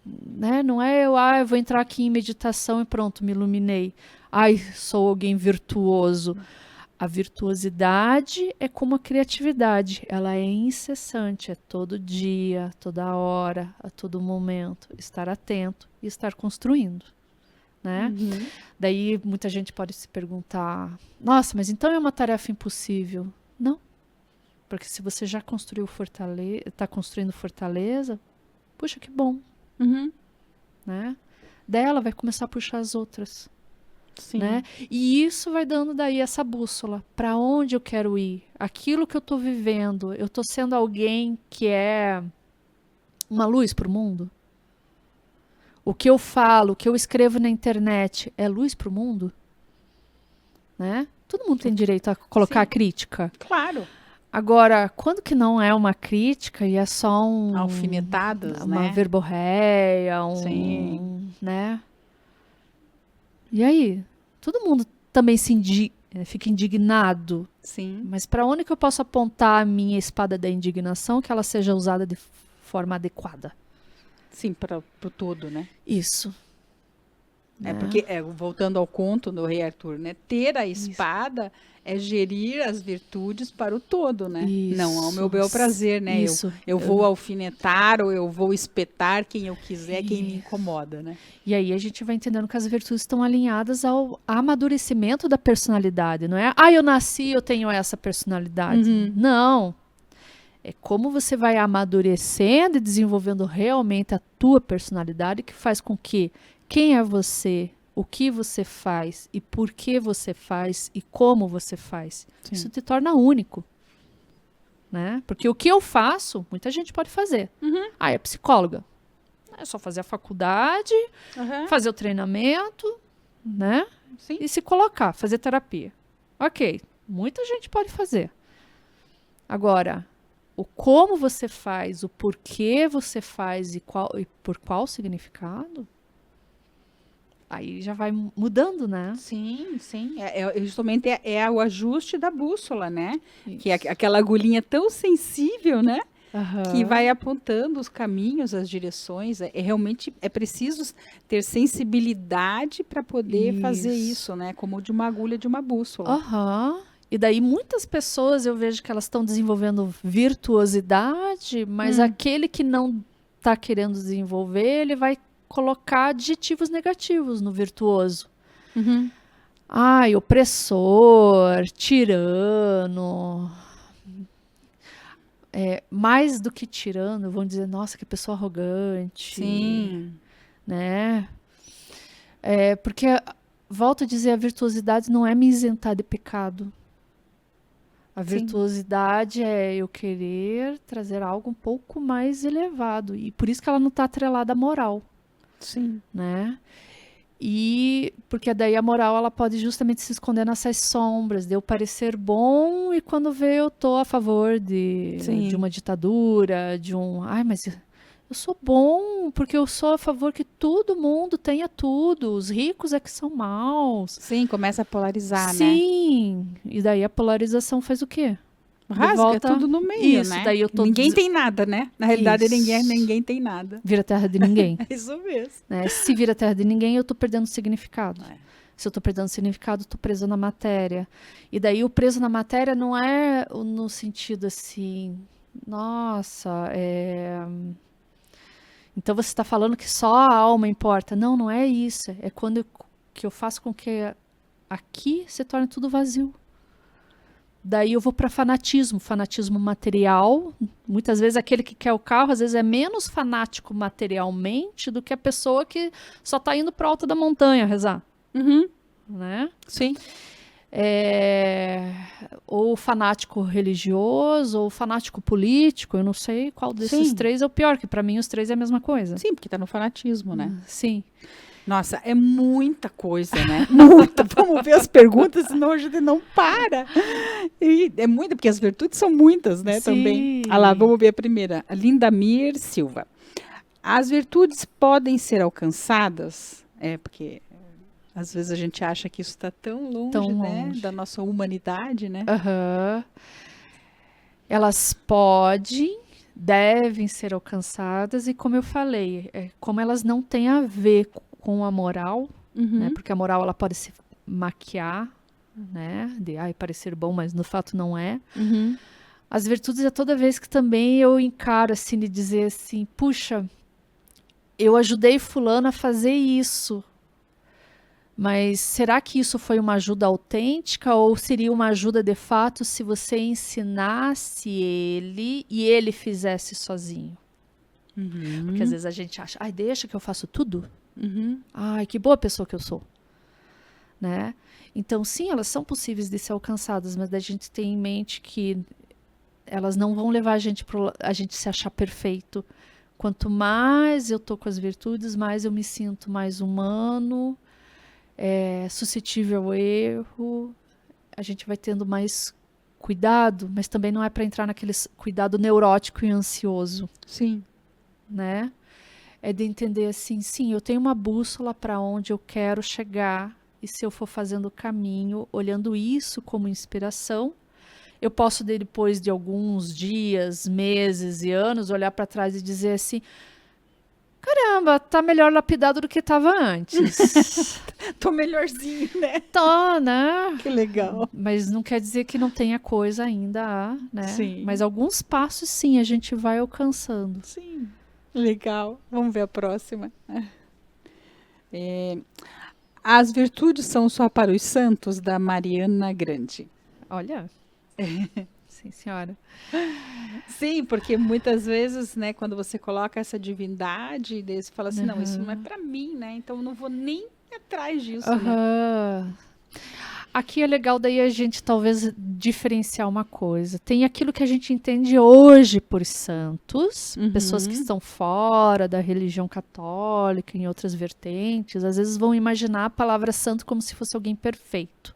né, não é eu vou entrar aqui em meditação e pronto, me iluminei. Sou alguém virtuoso. A virtuosidade é como a criatividade, ela é incessante, é todo dia, toda hora, a todo momento, estar atento e estar construindo, né? Daí muita gente pode se perguntar, nossa, mas então é uma tarefa impossível? Não, porque se você já construiu está construindo fortaleza, puxa, que bom, né? Daí ela vai começar a puxar as outras. Sim. Né? E isso vai dando daí essa bússola. Para onde eu quero ir? Aquilo que eu estou vivendo, eu estou sendo alguém que é uma luz para o mundo? O que eu falo, o que eu escrevo na internet é luz para o mundo? Né? Todo mundo tem direito a colocar a crítica. Claro. Agora, quando que não é uma crítica e é só alfinetadas, uma né? verborréia, Sim. né? E aí? Todo mundo também fica indignado. Sim. Mas para onde que eu posso apontar a minha espada da indignação que ela seja usada de forma adequada? Sim, para o todo, né? Isso. Porque, voltando ao conto do Rei Arthur, né? Ter a espada é gerir as virtudes para o todo, né? Isso. Não ao meu bel prazer, né? Isso. Eu vou alfinetar ou eu vou espetar quem eu quiser, quem me incomoda, né? E aí a gente vai entendendo que as virtudes estão alinhadas ao amadurecimento da personalidade, não é? Eu nasci, eu tenho essa personalidade. Não. É como você vai amadurecendo e desenvolvendo realmente a tua personalidade que faz com que quem é você o que você faz e por que você faz e como você faz. Sim. Isso te torna único. Né? Porque o que eu faço, muita gente pode fazer. É psicóloga. É só fazer a faculdade, fazer o treinamento, né? Sim. E se colocar, fazer terapia. Ok, muita gente pode fazer. Agora, o como você faz, o porquê você faz e por qual significado, aí já vai mudando, né? Sim, sim. Justamente o ajuste da bússola, né? Que é Isso. aquela agulhinha tão sensível, né? Que Aham. vai apontando os caminhos, as direções. Realmente é preciso ter sensibilidade para poder fazer isso, né? Como de uma agulha de uma bússola. Aham. E daí muitas pessoas eu vejo que elas estão desenvolvendo virtuosidade, mas aquele que não está querendo desenvolver, ele vai colocar adjetivos negativos no virtuoso. Ai, opressor, tirano. Mais do que tirano, vão dizer, nossa, que pessoa arrogante. Sim. Né? Porque, volto a dizer, a virtuosidade não é me isentar de pecado. A virtuosidade é eu querer trazer algo um pouco mais elevado. E por isso que ela não está atrelada à moral. Sim. Né? E porque daí a moral ela pode justamente se esconder nessas sombras, de eu parecer bom e quando vê eu tô a favor de uma ditadura, ai, mas eu sou bom porque eu sou a favor que todo mundo tenha tudo, os ricos é que são maus. Sim, começa a polarizar, né? Sim, e daí a polarização faz o quê? Rasga tudo no meio, isso, né? daí eu tô Ninguém tem nada, né? Na realidade, ninguém tem nada. Vira terra de ninguém. É isso mesmo. Né? Se vira terra de ninguém, eu tô perdendo significado. Se eu tô perdendo significado, tô preso na matéria. E daí o preso na matéria não é no sentido assim, nossa, então você está falando que só a alma importa. Não, não é isso. É quando que eu faço com que aqui se torne tudo vazio. Daí eu vou para fanatismo material. Muitas vezes aquele que quer o carro, às vezes é menos fanático materialmente do que a pessoa que só está indo para o alto da montanha rezar. Né? Sim. Ou fanático religioso, ou fanático político. Eu não sei qual desses três é o pior, que para mim os três é a mesma coisa. Sim, porque está no fanatismo, né? Sim. Nossa, é muita coisa, né? Muita. Vamos ver as perguntas, senão a gente não para. E é muita, porque as virtudes são muitas, né? Sim. Também. Ah lá, vamos ver a primeira. A Lindamir Silva. As virtudes podem ser alcançadas? Porque às vezes a gente acha que isso está tão longe, né? Da nossa humanidade, né? Elas devem ser alcançadas, e como eu falei, como elas não têm a ver com a moral, né? Porque a moral ela pode se maquiar, né? De parecer bom, mas no fato não é. As virtudes é toda vez que também eu encaro assim, de dizer assim, puxa, eu ajudei fulano a fazer isso, mas será que isso foi uma ajuda autêntica ou seria uma ajuda de fato se você ensinasse ele e ele fizesse sozinho? Porque às vezes a gente acha, deixa que eu faço tudo. Ai, que boa pessoa que eu sou. Né? Então, sim, elas são possíveis de ser alcançadas, mas a gente tem em mente que elas não vão levar a gente se achar perfeito. Quanto mais eu tô com as virtudes, mais eu me sinto mais humano, suscetível ao erro, a gente vai tendo mais cuidado, mas também não é para entrar naquele cuidado neurótico e ansioso. Sim. Né? É de entender assim, sim, eu tenho uma bússola para onde eu quero chegar, e se eu for fazendo o caminho, olhando isso como inspiração, eu posso depois de alguns dias, meses e anos, olhar para trás e dizer assim, caramba, tá melhor lapidado do que estava antes. Tô melhorzinho, né? Tô, né? Que legal. Mas não quer dizer que não tenha coisa ainda, né? Sim. Mas alguns passos, sim, a gente vai alcançando. Sim. Legal. Vamos ver a próxima. As virtudes são só para os santos, da Mariana Grande. Olha. Sim, senhora. Sim, porque muitas vezes, né, quando você coloca essa divindade, você fala assim, não, isso não é para mim, né? Então eu não vou nem atrás disso, né? Aham. Aqui é legal daí a gente talvez diferenciar uma coisa. Tem aquilo que a gente entende hoje por santos, pessoas que estão fora da religião católica, em outras vertentes, às vezes vão imaginar a palavra santo como se fosse alguém perfeito.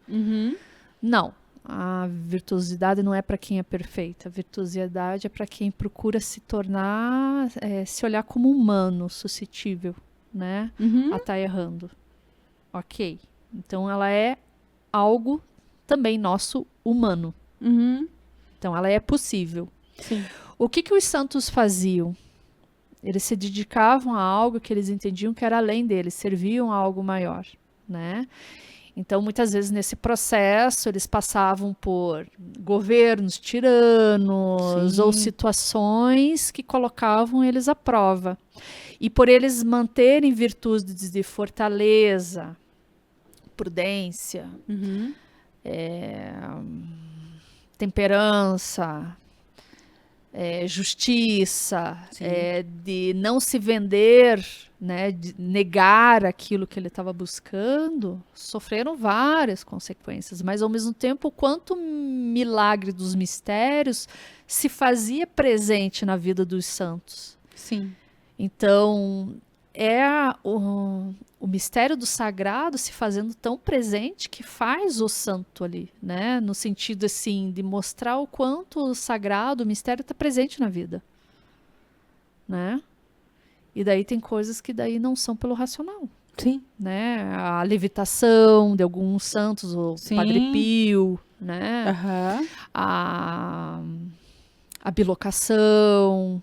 Não, a virtuosidade não é para quem é perfeito. A virtuosidade é para quem procura se tornar, se olhar como humano, suscetível, né? A estar errando. Ok. Então ela é algo também nosso humano. Então ela é possível. Sim. O que os santos faziam? Eles se dedicavam a algo que eles entendiam que era além deles, serviam a algo maior, né? Então muitas vezes nesse processo eles passavam por governos tiranos, Sim. ou situações que colocavam eles à prova. E por eles manterem virtudes de fortaleza, prudência, temperança, justiça, de não se vender, né, de negar aquilo que ele estava buscando, sofreram várias consequências. Mas, ao mesmo tempo, quanto milagre dos mistérios se fazia presente na vida dos santos. Sim. Então, o mistério do sagrado se fazendo tão presente que faz o santo ali, né? No sentido, assim, de mostrar o quanto o sagrado, o mistério está presente na vida, né? E daí tem coisas que daí não são pelo racional, Sim. né? A levitação de alguns santos, o Sim. Padre Pio, né? Aham. A bilocação,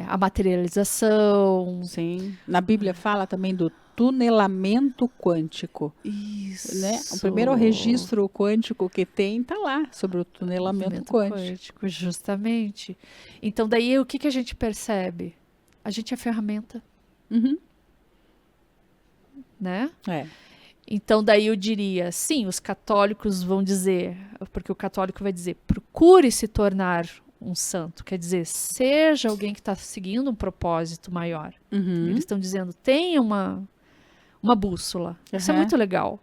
a materialização. Sim. Na Bíblia fala também do tunelamento quântico. Isso. Né? O primeiro registro quântico que tem está lá, sobre o tunelamento quântico. Justamente. Então, daí, o que a gente percebe? A gente é ferramenta. Né? Então, daí eu diria, sim, os católicos vão dizer, porque o católico vai dizer, procure se tornar um santo, quer dizer, seja alguém que está seguindo um propósito maior. Eles estão dizendo, tenha uma bússola. Isso é muito legal.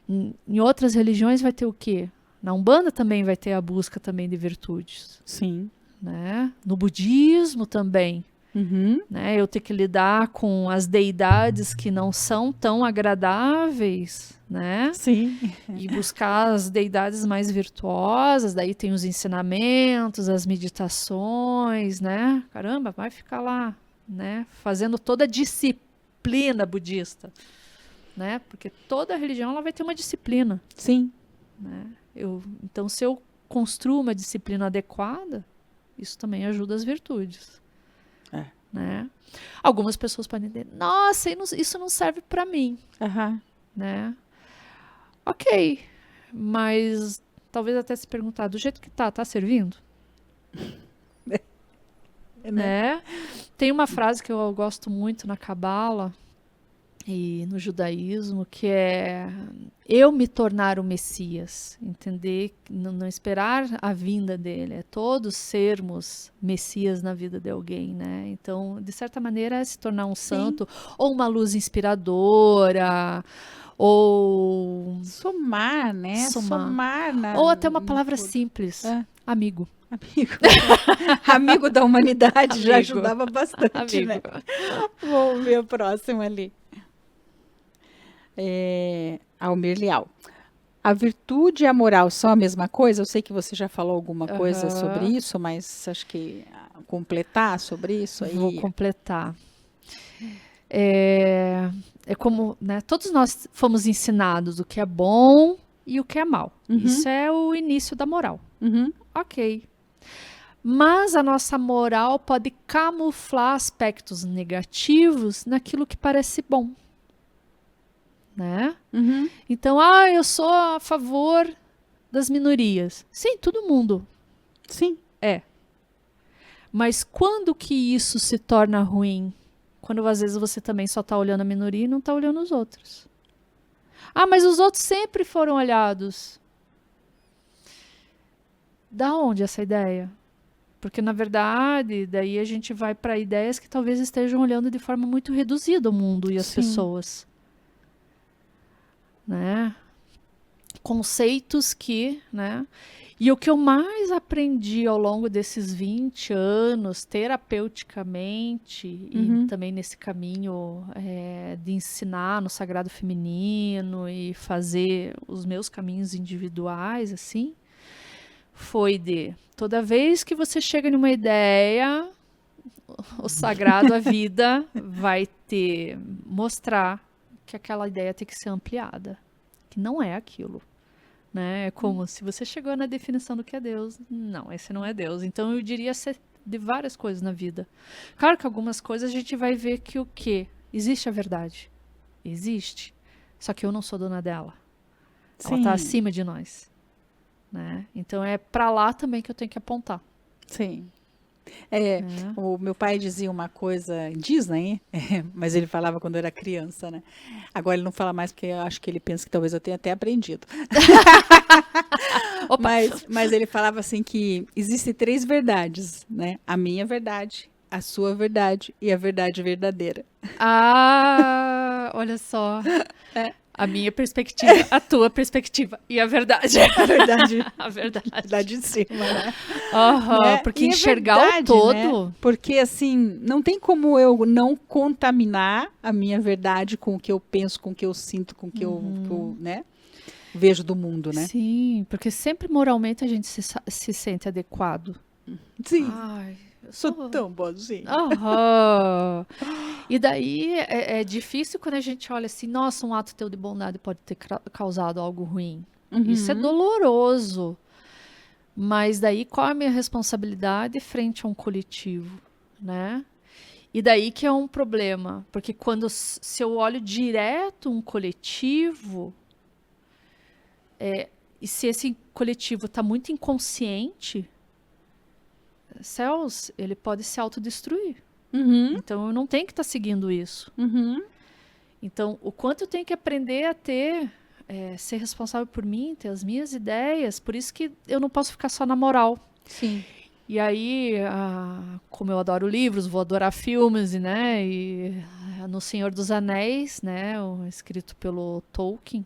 Em outras religiões vai ter o quê? Na Umbanda também vai ter a busca também de virtudes. Sim. Né? No budismo também. Né? Eu ter que lidar com as deidades que não são tão agradáveis, né? Sim. E buscar as deidades mais virtuosas, daí tem os ensinamentos, as meditações, né? Caramba, vai ficar lá, né? Fazendo toda a disciplina budista, né? Porque toda religião ela vai ter uma disciplina. Sim. Né? Então, se eu construo uma disciplina adequada, isso também ajuda as virtudes. Né? Algumas pessoas podem dizer, nossa, isso não serve para mim. Né? Ok, mas talvez até se perguntar, do jeito que tá servindo? Né? Tem uma frase que eu gosto muito na Cabala e no judaísmo, que é eu me tornar o Messias, entender, não esperar a vinda dele, é todos sermos Messias na vida de alguém, né? Então, de certa maneira, é se tornar um santo, ou uma luz inspiradora, ou somar, né? Somar ou até uma palavra simples, amigo. Amigo da humanidade já ajudava bastante, né? Vamos ver o próximo ali. Almir Leal. A virtude e a moral são a mesma coisa? Eu sei que você já falou alguma coisa sobre isso, mas acho que completar sobre isso aí. Vou completar. É como, né, todos nós fomos ensinados o que é bom e o que é mal. Isso é o início da moral. Ok. Mas a nossa moral pode camuflar aspectos negativos naquilo que parece bom. Né? Então, eu sou a favor das minorias. Sim, todo mundo. Sim. Mas quando que isso se torna ruim? Quando às vezes você também só está olhando a minoria e não está olhando os outros. Mas os outros sempre foram olhados. Da onde essa ideia? Porque, na verdade, daí a gente vai para ideias que talvez estejam olhando de forma muito reduzida o mundo e as pessoas. né? Conceitos que, né? E o que eu mais aprendi ao longo desses 20 anos, terapeuticamente, e também nesse caminho de ensinar no Sagrado Feminino e fazer os meus caminhos individuais, assim, foi de toda vez que você chega numa ideia, o sagrado, a vida, vai te mostrar que aquela ideia tem que ser ampliada, que não é aquilo. Né? É como se você chegou na definição do que é Deus. Não, esse não é Deus. Então eu diria ser de várias coisas na vida. Claro que algumas coisas a gente vai ver que o quê? Existe a verdade. Existe. Só que eu não sou dona dela. Ela está acima de nós. Né? Então é para lá também que eu tenho que apontar. Sim. O meu pai dizia uma coisa, diz, né? Mas ele falava quando eu era criança, né? Agora ele não fala mais porque eu acho que ele pensa que talvez eu tenha até aprendido. Mas ele falava assim que existem 3 verdades, né? A minha verdade, a sua verdade e a verdade verdadeira. Ah, olha só. A minha perspectiva, a tua perspectiva e a verdade. A verdade. A verdade. A verdade de cima, né? Né? Porque enxergar verdade, o todo... Né? Porque, assim, não tem como eu não contaminar a minha verdade com o que eu penso, com o que eu sinto, com o que eu né, vejo do mundo, né? Sim, porque sempre moralmente a gente se sente adequado. Sim. Ai, eu sou tão boazinha. E daí é difícil quando a gente olha assim, nossa, um ato teu de bondade pode ter causado algo ruim. Isso é doloroso. Mas daí qual é a minha responsabilidade frente a um coletivo, né? E daí que é um problema, porque se eu olho direto um coletivo, e se esse coletivo está muito inconsciente, céus, ele pode se autodestruir. Então eu não tenho que estar seguindo isso. Então, o quanto eu tenho que aprender a ser responsável por mim, ter as minhas ideias, por isso que eu não posso ficar só na moral. Sim. E aí, como eu adoro livros, vou adorar filmes, né? E no Senhor dos Anéis, né? Escrito pelo Tolkien,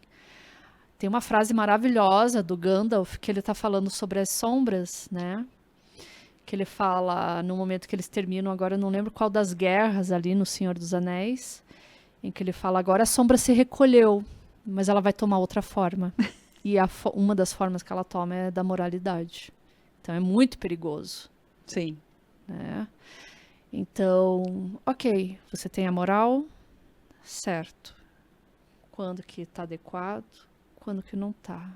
tem uma frase maravilhosa do Gandalf que ele está falando sobre as sombras, né? Que ele fala, no momento que eles terminam, agora eu não lembro qual das guerras ali no Senhor dos Anéis, em que ele fala, agora a sombra se recolheu, mas ela vai tomar outra forma. E uma das formas que ela toma é da moralidade. Então é muito perigoso. Sim. Né? Então, ok, você tem a moral, certo. Quando que está adequado, quando que não está.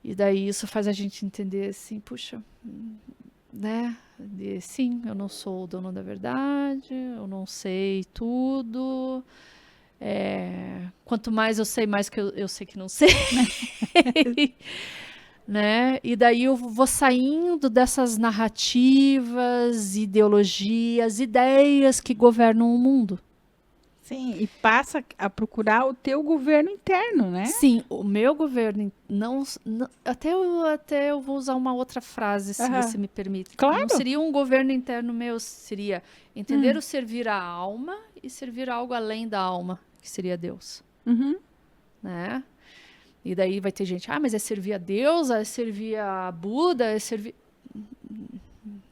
E daí isso faz a gente entender assim, puxa, né? Sim, eu não sou o dono da verdade, eu não sei tudo. Quanto mais eu sei, mais que eu sei que não sei. Né? E daí eu vou saindo dessas narrativas, ideologias, ideias que governam o mundo. Sim, e passa a procurar o teu governo interno, né? Sim, o meu governo não até eu vou usar uma outra frase, se você me permite. Claro. Não seria um governo interno meu, seria entender o servir a alma e servir algo além da alma, que seria Deus. Né? E daí vai ter gente, mas é servir a Deus, é servir a Buda, é servir...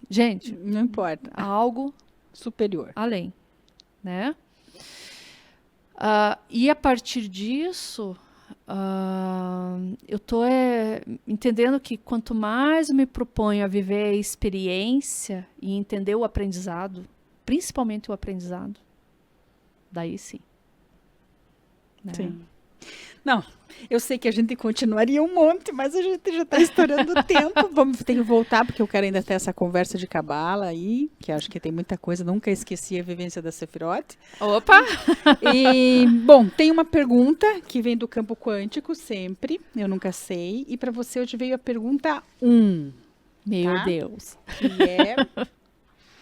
Gente, não importa. Algo superior. Além, né? E a partir disso, eu estou entendendo que quanto mais eu me proponho a viver a experiência e entender o aprendizado, principalmente o aprendizado, daí sim. Né? Sim. Não, eu sei que a gente continuaria um monte, mas a gente já está estourando o tempo. Vamos ter que voltar, porque eu quero ainda ter essa conversa de cabala aí, que acho que tem muita coisa. Nunca esqueci a vivência da Sefirot. Opa! E, bom, tem uma pergunta que vem do campo quântico, sempre. Eu nunca sei. E para você hoje veio a pergunta 1. Meu Deus. Que é,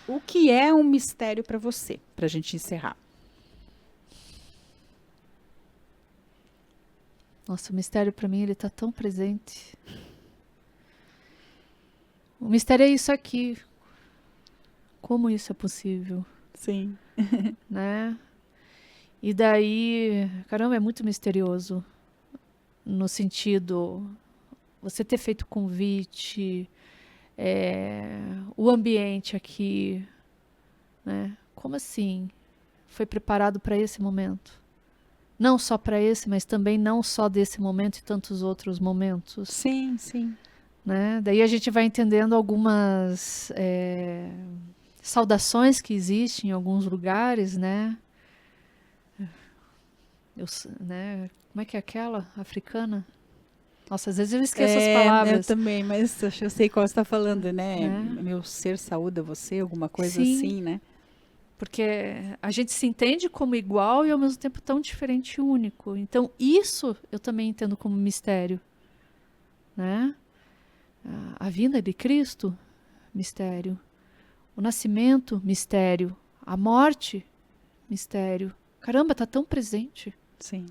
o que é um mistério para você? Para a gente encerrar. Nossa, o mistério para mim, ele tá tão presente. O mistério é isso aqui. Como isso é possível? Sim. Né? E daí, caramba, é muito misterioso. No sentido, você ter feito convite, o ambiente aqui, né? Como assim? Foi preparado para esse momento? Não só para esse, mas também não só desse momento e tantos outros momentos. Sim, sim. Né? Daí a gente vai entendendo algumas saudações que existem em alguns lugares, né? Né? Como é que é aquela africana? Nossa, às vezes eu esqueço as Eu palavras. também, mas eu sei qual você está falando, né? Né? Meu ser saúda você, alguma coisa Sim, assim, né? porque a gente se entende como igual e ao mesmo tempo tão diferente e único. Então isso eu também entendo como mistério, né? A vinda de Cristo, mistério. O nascimento, mistério. A morte, mistério. Caramba, tá tão presente, Sim.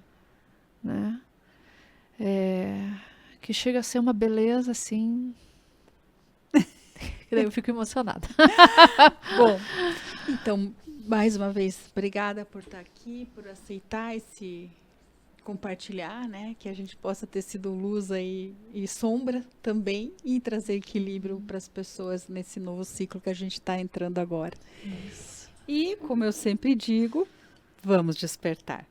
né? Que chega a ser uma beleza assim. E daí eu fico emocionada. Bom, então, mais uma vez, obrigada por estar aqui, por aceitar esse compartilhar, né? Que a gente possa ter sido luz aí e sombra também e trazer equilíbrio para as pessoas nesse novo ciclo que a gente está entrando agora. Isso. E, como eu sempre digo, vamos despertar.